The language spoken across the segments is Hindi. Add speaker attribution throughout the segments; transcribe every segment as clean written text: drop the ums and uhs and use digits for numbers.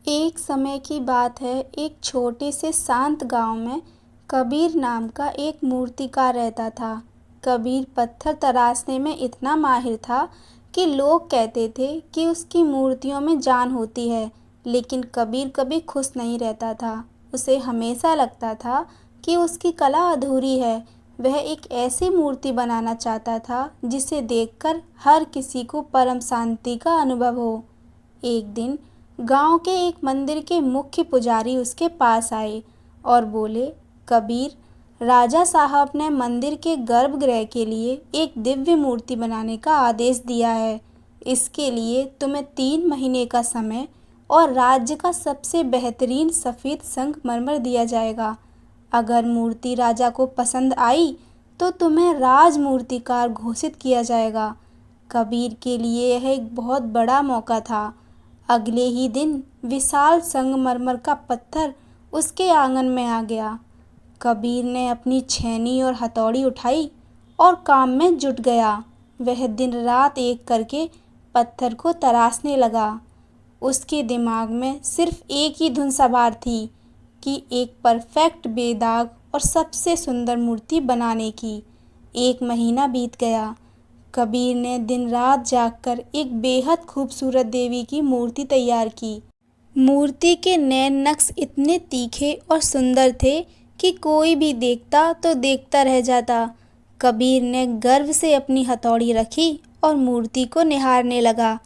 Speaker 1: एक समय की बात है, एक छोटे से शांत गांव में कबीर नाम का एक मूर्तिकार रहता था। कबीर पत्थर तराशने में इतना माहिर था कि लोग कहते थे कि उसकी मूर्तियों में जान होती है। लेकिन कबीर कभी खुश नहीं रहता था। उसे हमेशा लगता था कि उसकी कला अधूरी है। वह एक ऐसी मूर्ति बनाना चाहता था जिसे देखकर हर किसी को परम शांति का अनुभव हो। एक दिन गांव के एक मंदिर के मुख्य पुजारी उसके पास आए और बोले, कबीर, राजा साहब ने मंदिर के गर्भगृह के लिए एक दिव्य मूर्ति बनाने का आदेश दिया है। इसके लिए तुम्हें 3 महीने का समय और राज्य का सबसे बेहतरीन सफ़ेद संगमरमर दिया जाएगा। अगर मूर्ति राजा को पसंद आई तो तुम्हें राजमूर्तिकार घोषित किया जाएगा। कबीर के लिए यह एक बहुत बड़ा मौका था। अगले ही दिन विशाल संगमरमर का पत्थर उसके आंगन में आ गया। कबीर ने अपनी छेनी और हथौड़ी उठाई और काम में जुट गया। वह दिन रात एक करके पत्थर को तराशने लगा। उसके दिमाग में सिर्फ एक ही धुन सवार थी कि एक परफेक्ट बेदाग और सबसे सुंदर मूर्ति बनाने की। 1 महीना बीत गया। कबीर ने दिन रात जागकर एक बेहद खूबसूरत देवी की मूर्ति तैयार की। मूर्ति के नैन नक्श इतने तीखे और सुंदर थे कि कोई भी देखता तो देखता रह जाता। कबीर ने गर्व से अपनी हथौड़ी रखी और मूर्ति को निहारने लगा।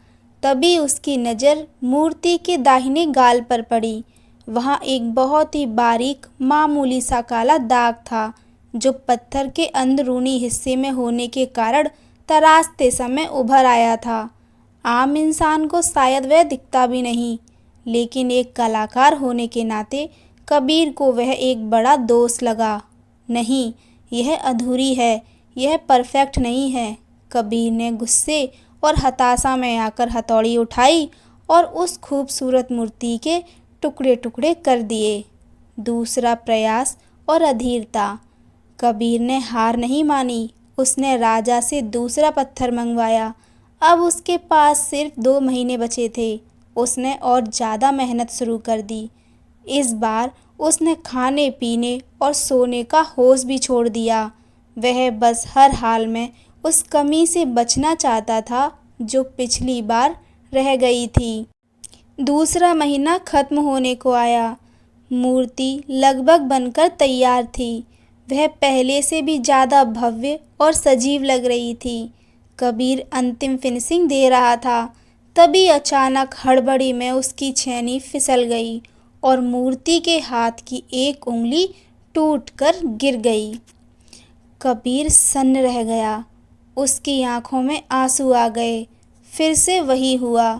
Speaker 1: तभी उसकी नज़र मूर्ति के दाहिने गाल पर पड़ी। वहाँ एक बहुत ही बारीक मामूली सा काला दाग था जो पत्थर के अंदरूनी हिस्से में होने के कारण तराशते समय उभर आया था। आम इंसान को शायद वह दिखता भी नहीं, लेकिन एक कलाकार होने के नाते कबीर को वह एक बड़ा दोष लगा। नहीं, यह अधूरी है, यह परफेक्ट नहीं है। कबीर ने गुस्से और हताशा में आकर हथौड़ी उठाई और उस खूबसूरत मूर्ति के टुकड़े टुकड़े कर दिए। दूसरा प्रयास और अधीरता। कबीर ने हार नहीं मानी। उसने राजा से दूसरा पत्थर मंगवाया। अब उसके पास सिर्फ 2 महीने बचे थे। उसने और ज़्यादा मेहनत शुरू कर दी। इस बार उसने खाने पीने और सोने का होश भी छोड़ दिया। वह बस हर हाल में उस कमी से बचना चाहता था जो पिछली बार रह गई थी। दूसरा महीना खत्म होने को आया। मूर्ति लगभग बनकर तैयार थी। वह पहले से भी ज़्यादा भव्य और सजीव लग रही थी। कबीर अंतिम फिनिशिंग दे रहा था। तभी अचानक हड़बड़ी में उसकी छेनी फिसल गई और मूर्ति के हाथ की एक उंगली टूटकर गिर गई। कबीर सन्न रह गया। उसकी आंखों में आंसू आ गए। फिर से वही हुआ।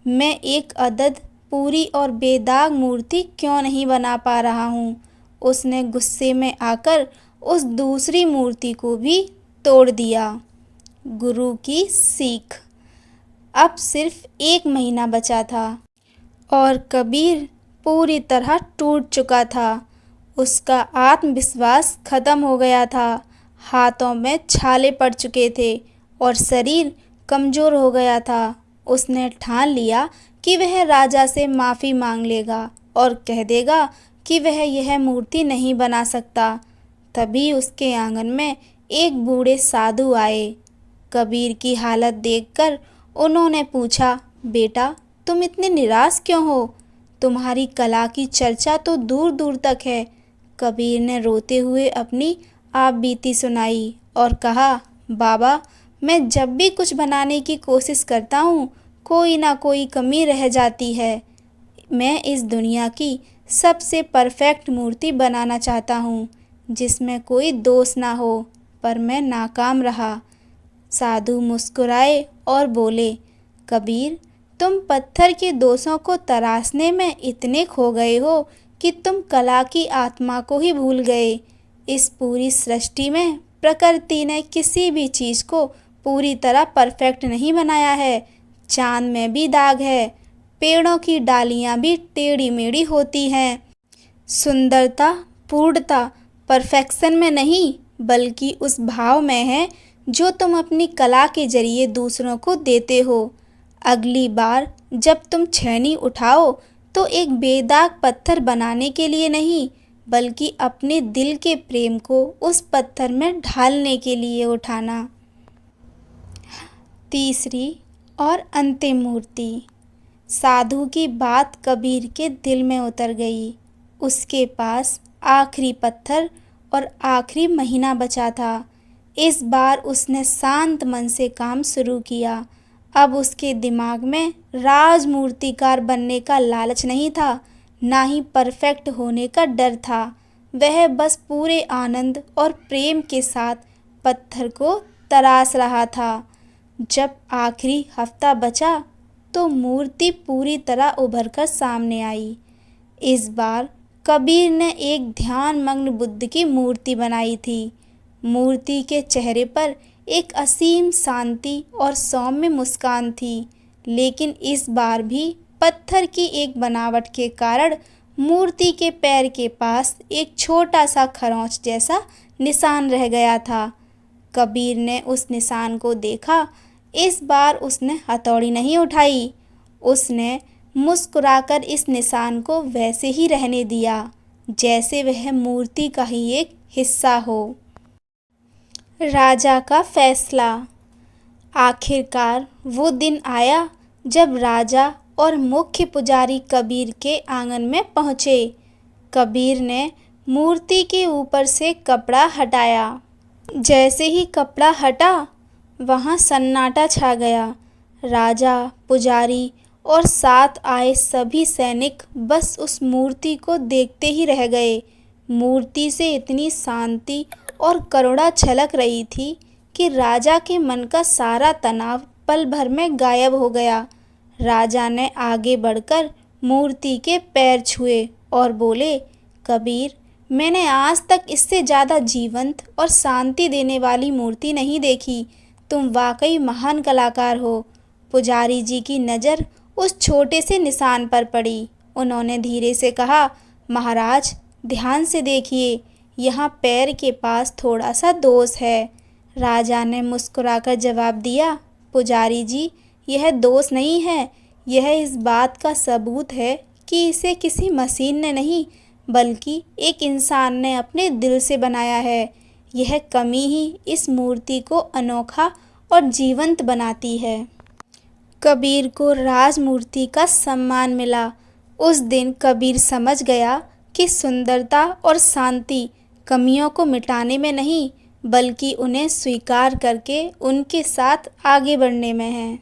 Speaker 1: मैं एक अदद पूरी और बेदाग मूर्ति क्यों नहीं बना पा रहा हूँ। उसने गुस्से में आकर उस दूसरी मूर्ति को भी तोड़ दिया। गुरु की सीख। अब सिर्फ 1 महीना बचा था और कबीर पूरी तरह टूट चुका था। उसका आत्मविश्वास खत्म हो गया था। हाथों में छाले पड़ चुके थे और शरीर कमज़ोर हो गया था। उसने ठान लिया कि वह राजा से माफ़ी मांग लेगा और कह देगा कि वह यह मूर्ति नहीं बना सकता। तभी उसके आंगन में एक बूढ़े साधु आए। कबीर की हालत देखकर उन्होंने पूछा, बेटा, तुम इतने निराश क्यों हो? तुम्हारी कला की चर्चा तो दूर दूर तक है। कबीर ने रोते हुए अपनी आप बीती सुनाई और कहा, बाबा, मैं जब भी कुछ बनाने की कोशिश करता हूँ, कोई ना कोई कमी रह जाती है। मैं इस दुनिया की सबसे परफेक्ट मूर्ति बनाना चाहता हूँ जिसमें कोई दोष ना हो, पर मैं नाकाम रहा। साधु मुस्कुराए और बोले, कबीर, तुम पत्थर के दोषों को तराशने में इतने खो गए हो कि तुम कला की आत्मा को ही भूल गए। इस पूरी सृष्टि में प्रकृति ने किसी भी चीज़ को पूरी तरह परफेक्ट नहीं बनाया है। चाँद में भी दाग है, पेड़ों की डालियाँ भी टेढ़ी मेढ़ी होती हैं। सुंदरता, पूर्णता परफेक्शन में नहीं बल्कि उस भाव में है जो तुम अपनी कला के जरिए दूसरों को देते हो। अगली बार जब तुम छेनी उठाओ तो एक बेदाग पत्थर बनाने के लिए नहीं, बल्कि अपने दिल के प्रेम को उस पत्थर में ढालने के लिए उठाना। तीसरी और अंतिम मूर्ति। साधु की बात कबीर के दिल में उतर गई। उसके पास आखिरी पत्थर और आखिरी महीना बचा था। इस बार उसने शांत मन से काम शुरू किया। अब उसके दिमाग में राजमूर्तिकार बनने का लालच नहीं था, ना ही परफेक्ट होने का डर था। वह बस पूरे आनंद और प्रेम के साथ पत्थर को तराश रहा था। जब आखिरी हफ्ता बचा तो मूर्ति पूरी तरह उभर कर सामने आई। इस बार कबीर ने एक ध्यानमग्न बुद्ध की मूर्ति बनाई थी। मूर्ति के चेहरे पर एक असीम शांति और सौम्य मुस्कान थी, लेकिन इस बार भी पत्थर की एक बनावट के कारण मूर्ति के पैर के पास एक छोटा सा खरोंच जैसा निशान रह गया था। कबीर ने उस निशान को देखा। इस बार उसने हथौड़ी नहीं उठाई। उसने मुस्कुराकर इस निशान को वैसे ही रहने दिया, जैसे वह मूर्ति का ही एक हिस्सा हो। राजा का फैसला। आखिरकार वो दिन आया जब राजा और मुख्य पुजारी कबीर के आंगन में पहुँचे। कबीर ने मूर्ति के ऊपर से कपड़ा हटाया। जैसे ही कपड़ा हटा, वहाँ सन्नाटा छा गया। राजा, पुजारी और साथ आए सभी सैनिक बस उस मूर्ति को देखते ही रह गए। मूर्ति से इतनी शांति और करुणा छलक रही थी कि राजा के मन का सारा तनाव पल भर में गायब हो गया। राजा ने आगे बढ़कर मूर्ति के पैर छुए और बोले, कबीर, मैंने आज तक इससे ज़्यादा जीवंत और शांति देने वाली मूर्ति नहीं देखी। तुम वाकई महान कलाकार हो। पुजारी जी की नज़र उस छोटे से निशान पर पड़ी। उन्होंने धीरे से कहा, महाराज, ध्यान से देखिए, यहाँ पैर के पास थोड़ा सा दोष है। राजा ने मुस्कुराकर जवाब दिया, पुजारी जी, यह दोष नहीं है, यह इस बात का सबूत है कि इसे किसी मशीन ने नहीं, बल्कि एक इंसान ने अपने दिल से बनाया है। यह कमी ही इस मूर्ति को अनोखा और जीवंत बनाती है। कबीर को राजमूर्ति का सम्मान मिला। उस दिन कबीर समझ गया कि सुंदरता और शांति कमियों को मिटाने में नहीं, बल्कि उन्हें स्वीकार करके उनके साथ आगे बढ़ने में है।